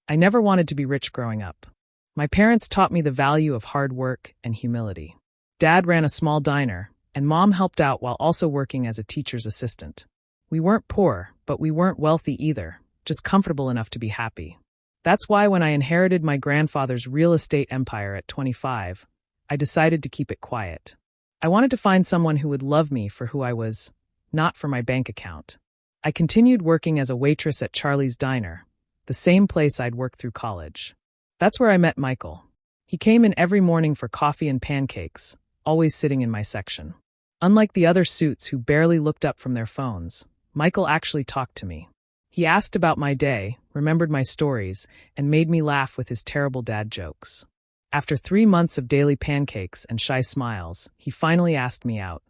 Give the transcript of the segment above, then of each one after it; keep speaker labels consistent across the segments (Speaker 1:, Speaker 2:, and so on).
Speaker 1: I never wanted to be rich growing up. My parents taught me the value of hard work and humility. Dad ran a small diner, and Mom helped out while also working as a teacher's assistant. We weren't poor, but we weren't wealthy either, just comfortable enough to be happy. That's why when I inherited my grandfather's real estate empire at 25, I decided to keep it quiet. I wanted to find someone who would love me for who I was, not for my bank account. I continued working as a waitress at Charlie's Diner, the same place I'd worked through college. That's where I met Michael. He came in every morning for coffee and pancakes, always sitting in my section. Unlike the other suits who barely looked up from their phones, Michael actually talked to me. He asked about my day, remembered my stories, and made me laugh with his terrible dad jokes. After 3 months of daily pancakes and shy smiles, he finally asked me out.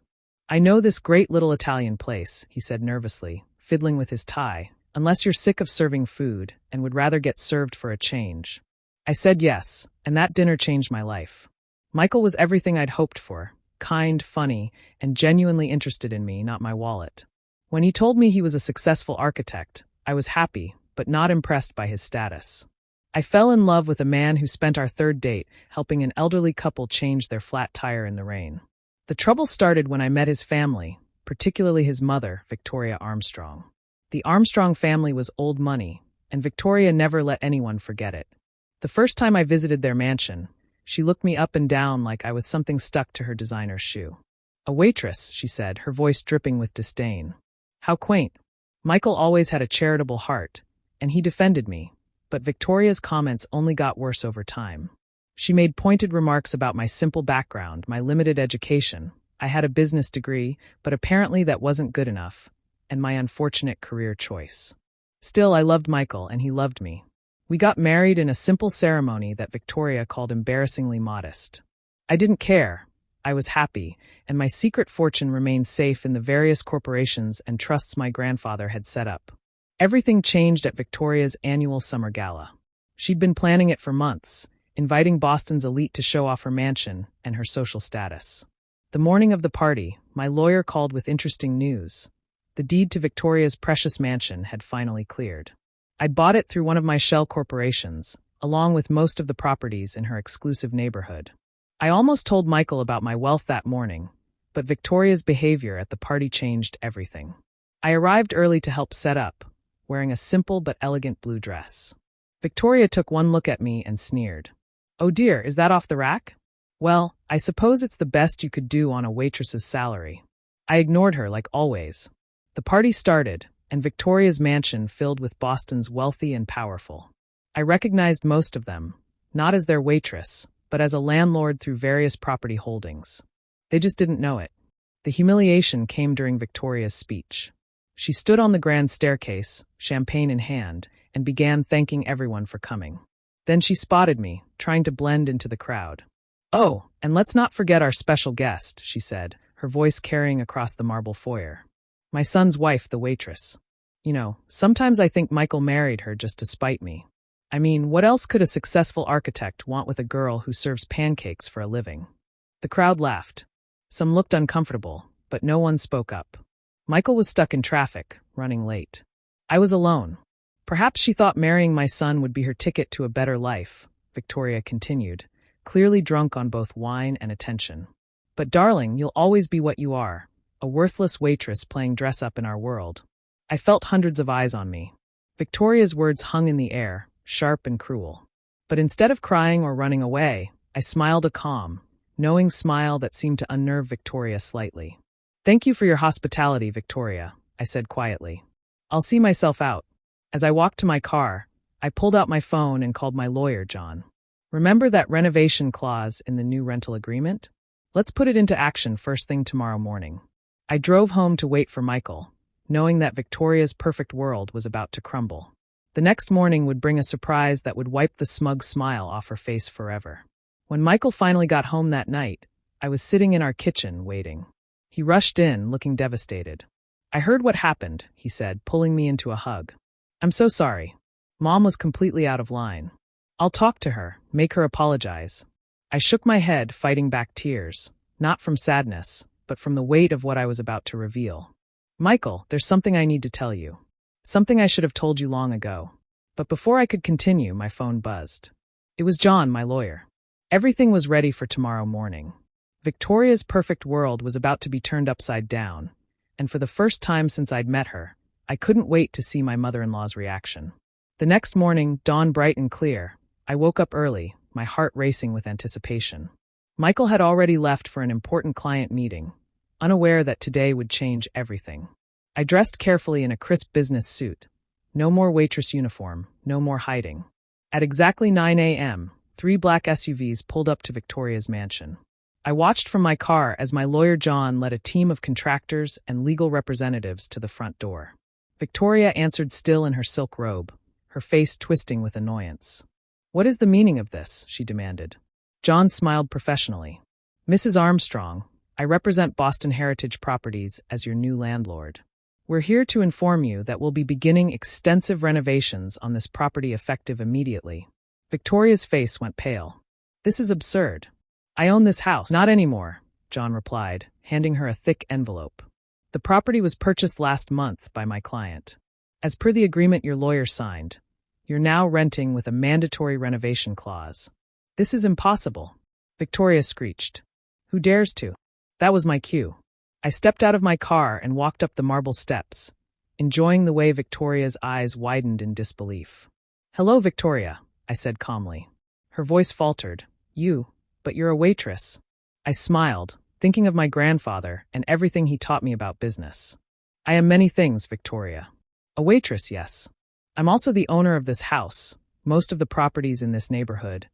Speaker 1: "I know this great little Italian place," he said nervously, fiddling with his tie, "unless you're sick of serving food and would rather get served for a change." I said yes, and that dinner changed my life. Michael was everything I'd hoped for, kind, funny, and genuinely interested in me, not my wallet. When he told me he was a successful architect, I was happy, but not impressed by his status. I fell in love with a man who spent our third date helping an elderly couple change their flat tire in the rain. The trouble started when I met his family, particularly his mother, Victoria Armstrong. The Armstrong family was old money, and Victoria never let anyone forget it. The first time I visited their mansion, she looked me up and down like I was something stuck to her designer shoe. "A waitress," she said, her voice dripping with disdain. How quaint. Michael always had a charitable heart, and he defended me, but Victoria's comments only got worse over time. She made pointed remarks about my simple background, my limited education. I had a business degree, but apparently that wasn't good enough, and my unfortunate career choice. Still, I loved Michael, and he loved me. We got married in a simple ceremony that Victoria called embarrassingly modest. I didn't care. I was happy, and my secret fortune remained safe in the various corporations and trusts my grandfather had set up. Everything changed at Victoria's annual summer gala. She'd been planning it for months, inviting Boston's elite to show off her mansion and her social status. The morning of the party, my lawyer called with interesting news. The deed to Victoria's precious mansion had finally cleared. I'd bought it through one of my shell corporations, along with most of the properties in her exclusive neighborhood. I almost told Michael about my wealth that morning, but Victoria's behavior at the party changed everything. I arrived early to help set up, wearing a simple but elegant blue dress. Victoria took one look at me and sneered. "Oh dear, is that off the rack?" "Well, I suppose it's the best you could do on a waitress's salary." I ignored her like always. The party started, and Victoria's mansion filled with Boston's wealthy and powerful. I recognized most of them, not as their waitress, but as a landlord through various property holdings. They just didn't know it. The humiliation came during Victoria's speech. She stood on the grand staircase, champagne in hand, and began thanking everyone for coming. Then she spotted me, trying to blend into the crowd. "Oh, and let's not forget our special guest," she said, her voice carrying across the marble foyer. "My son's wife, the waitress. You know, sometimes I think Michael married her just to spite me. I mean, what else could a successful architect want with a girl who serves pancakes for a living?" The crowd laughed. Some looked uncomfortable, but no one spoke up. Michael was stuck in traffic, running late. I was alone. Perhaps she thought marrying my son would be her ticket to a better life, Victoria continued, clearly drunk on both wine and attention. "But darling, you'll always be what you are, a worthless waitress playing dress-up in our world." I felt hundreds of eyes on me. Victoria's words hung in the air, sharp and cruel. But instead of crying or running away, I smiled a calm, knowing smile that seemed to unnerve Victoria slightly. "Thank you for your hospitality, Victoria," I said quietly. "I'll see myself out." As I walked to my car, I pulled out my phone and called my lawyer, John. "Remember that renovation clause in the new rental agreement? Let's put it into action first thing tomorrow morning." I drove home to wait for Michael, knowing that Victoria's perfect world was about to crumble. The next morning would bring a surprise that would wipe the smug smile off her face forever. When Michael finally got home that night, I was sitting in our kitchen waiting. He rushed in, looking devastated. "I heard what happened," he said, pulling me into a hug. "I'm so sorry. Mom was completely out of line. I'll talk to her, make her apologize." I shook my head, fighting back tears, not from sadness, but from the weight of what I was about to reveal. "Michael, there's something I need to tell you. Something I should have told you long ago. But before I could continue, my phone buzzed. It was John, my lawyer. Everything was ready for tomorrow morning. Victoria's perfect world was about to be turned upside down, and for the first time since I'd met her, I couldn't wait to see my mother-in-law's reaction. The next morning, dawn bright and clear, I woke up early, my heart racing with anticipation. Michael had already left for an important client meeting, unaware that today would change everything. I dressed carefully in a crisp business suit. No more waitress uniform, no more hiding. At exactly 9 a.m., 3 black SUVs pulled up to Victoria's mansion. I watched from my car as my lawyer John led a team of contractors and legal representatives to the front door. Victoria answered still in her silk robe, her face twisting with annoyance. "What is the meaning of this?" she demanded. John smiled professionally. "Mrs. Armstrong, I represent Boston Heritage Properties as your new landlord. We're here to inform you that we'll be beginning extensive renovations on this property effective immediately." Victoria's face went pale. "This is absurd. I own this house." "Not anymore," John replied, handing her a thick envelope. "The property was purchased last month by my client. As per the agreement your lawyer signed, you're now renting with a mandatory renovation clause." "This is impossible," Victoria screeched. "Who dares to?" That was my cue. I stepped out of my car and walked up the marble steps, enjoying the way Victoria's eyes widened in disbelief. "Hello, Victoria," I said calmly. Her voice faltered. But you're a waitress." I smiled, thinking of my grandfather and everything he taught me about business. "I am many things, Victoria. A waitress, yes. I'm also the owner of this house, most of the properties in this neighborhood,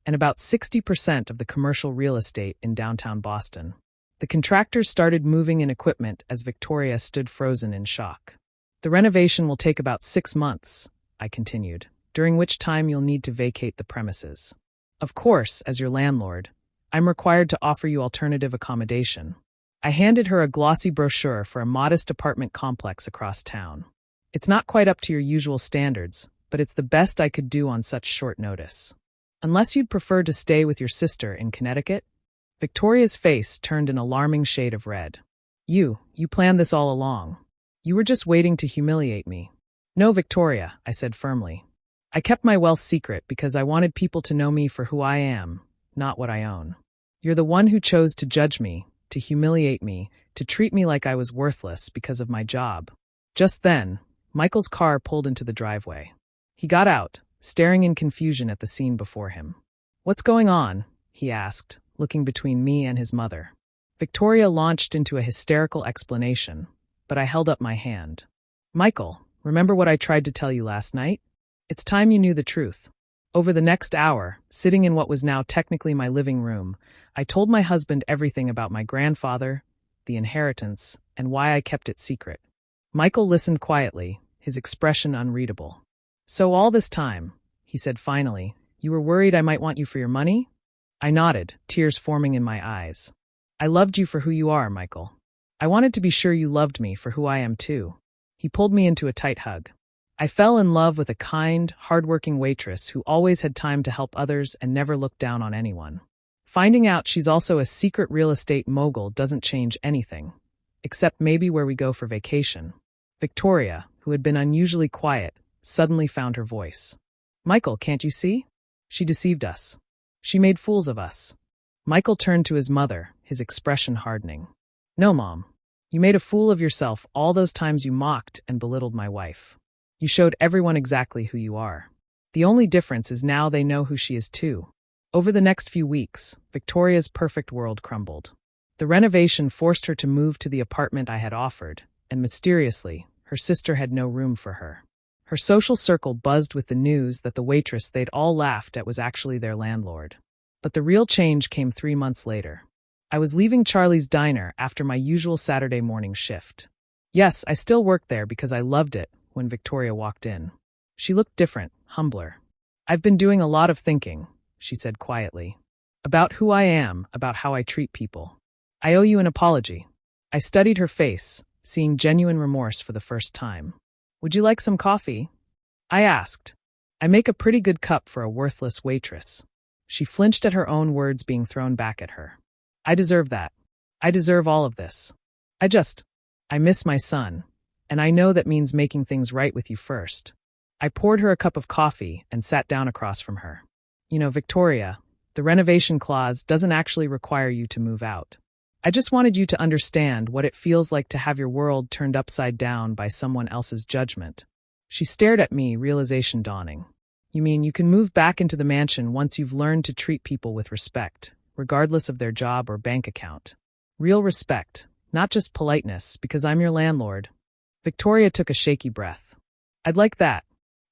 Speaker 1: and about 60% of the commercial real estate in downtown Boston." The contractors started moving in equipment as Victoria stood frozen in shock. "The renovation will take about 6 months, I continued, "during which time you'll need to vacate the premises. Of course, as your landlord, I'm required to offer you alternative accommodation." I handed her a glossy brochure for a modest apartment complex across town. "It's not quite up to your usual standards, but it's the best I could do on such short notice. Unless you'd prefer to stay with your sister in Connecticut?" Victoria's face turned an alarming shade of red. You planned this all along. You were just waiting to humiliate me." "No, Victoria," I said firmly. "I kept my wealth secret because I wanted people to know me for who I am, not what I own. You're the one who chose to judge me, to humiliate me, to treat me like I was worthless because of my job." Just then, Michael's car pulled into the driveway. He got out, staring in confusion at the scene before him. "What's going on?" he asked, looking between me and his mother. Victoria launched into a hysterical explanation, but I held up my hand. "Michael, remember what I tried to tell you last night? It's time you knew the truth." Over the next hour, sitting in what was now technically my living room, I told my husband everything about my grandfather, the inheritance, and why I kept it secret. Michael listened quietly, his expression unreadable. "So all this time," he said finally, "you were worried I might want you for your money?" I nodded, tears forming in my eyes. "I loved you for who you are, Michael. I wanted to be sure you loved me for who I am too." He pulled me into a tight hug. I fell in love with a kind, hardworking waitress who always had time to help others and never looked down on anyone. Finding out she's also a secret real estate mogul doesn't change anything, except maybe where we go for vacation. Victoria, who had been unusually quiet, suddenly found her voice. "Michael, can't you see? She deceived us. She made fools of us." Michael turned to his mother, his expression hardening. "No, Mom. You made a fool of yourself all those times you mocked and belittled my wife. You showed everyone exactly who you are. The only difference is now they know who she is too." Over the next few weeks, Victoria's perfect world crumbled. The renovation forced her to move to the apartment I had offered, and mysteriously, her sister had no room for her. Her social circle buzzed with the news that the waitress they'd all laughed at was actually their landlord. But the real change came 3 months later. I was leaving Charlie's Diner after my usual Saturday morning shift. Yes, I still worked there because I loved it when Victoria walked in. She looked different, humbler. "I've been doing a lot of thinking," she said quietly. "About who I am, about how I treat people. I owe you an apology." I studied her face, seeing genuine remorse for the first time. "Would you like some coffee?" I asked. "I make a pretty good cup for a worthless waitress." She flinched at her own words being thrown back at her. "I deserve that. I deserve all of this. I miss my son, and I know that means making things right with you first. I poured her a cup of coffee and sat down across from her. You know, Victoria, the renovation clause doesn't actually require you to move out. I just wanted you to understand what it feels like to have your world turned upside down by someone else's judgment. She stared at me, realization dawning. You mean you can move back into the mansion once you've learned to treat people with respect, regardless of their job or bank account. Real respect, not just politeness, because I'm your landlord. Victoria took a shaky breath. I'd like that.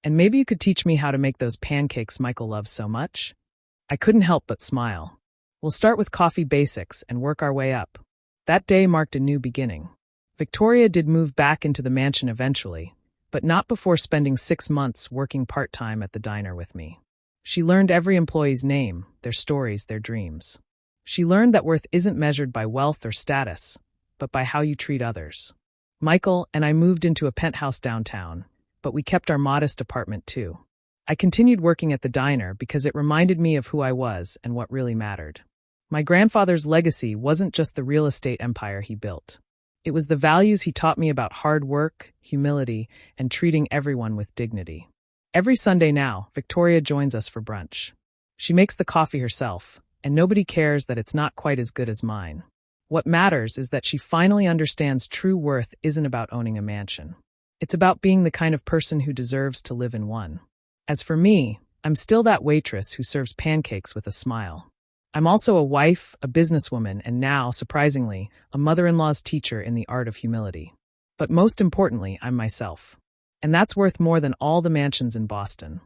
Speaker 1: And maybe you could teach me how to make those pancakes Michael loves so much? I couldn't help but smile. We'll start with coffee basics and work our way up. That day marked a new beginning. Victoria did move back into the mansion eventually, but not before spending 6 months working part-time at the diner with me. She learned every employee's name, their stories, their dreams. She learned that worth isn't measured by wealth or status, but by how you treat others. Michael and I moved into a penthouse downtown, but we kept our modest apartment too. I continued working at the diner because it reminded me of who I was and what really mattered. My grandfather's legacy wasn't just the real estate empire he built. It was the values he taught me about hard work, humility, and treating everyone with dignity. Every Sunday now, Victoria joins us for brunch. She makes the coffee herself, and nobody cares that it's not quite as good as mine. What matters is that she finally understands true worth isn't about owning a mansion. It's about being the kind of person who deserves to live in one. As for me, I'm still that waitress who serves pancakes with a smile. I'm also a wife, a businesswoman, and now, surprisingly, a mother-in-law's teacher in the art of humility. But most importantly, I'm myself. And that's worth more than all the mansions in Boston.